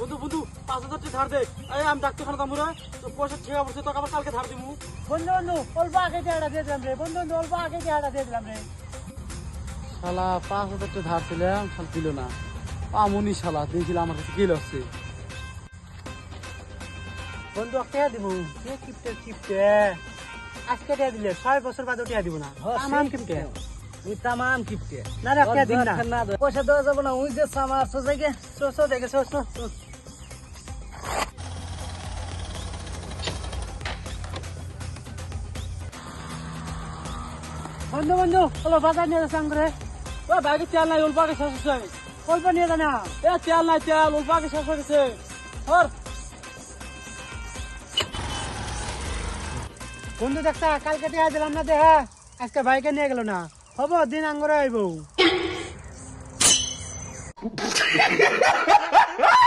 বন্ধু বন্ধু 5,000 টাকা ধার দে। এই আমি ডাক্তারখানা যাবো রে, পয়সা ঠিক আছে তোকে আবার কালকে ধার দিমু। বন্ধু বন্ধু অল্প আগে টাকাটা দিয়ে দিলাম রে, বন্ধু বন্ধু অল্প আগে টাকাটা দিয়ে দিলাম রে। শালা 5,000 টাকা ধার ছিলাম, শালা দিল না। আমনি শালা দেখছিলাম আমার কাছে গেল আছে। বন্ধু কে দিব? কে কিপটে কিপটে আজকে দিয়ে দিলে 6 বছর বাদে টিয়া দিব না। আমার কিপটে তুই তামাম কিপটে না রে কে দিন না। পয়সা দেওয়া যাবে না, ওই যে আমার সোজাই গে সো দেখে সো। বন্ধু বন্ধু চলো বাজার নিয়ে যাচ্ছি করে। ও ব্যাগে তেল নাই, অল্প আগে শেষ হচ্ছে। অল্প নিয়ে যা না। এ তেল নাই, তেল অল্প আগে শেষ হয়ে গেছে। ধর বন্ধু দেখতা কালকে টিয়া দিলাম না দেখা, আজকে ভাইকে নিয়ে গেল না। হবো দিন আঙ্গরে আইব।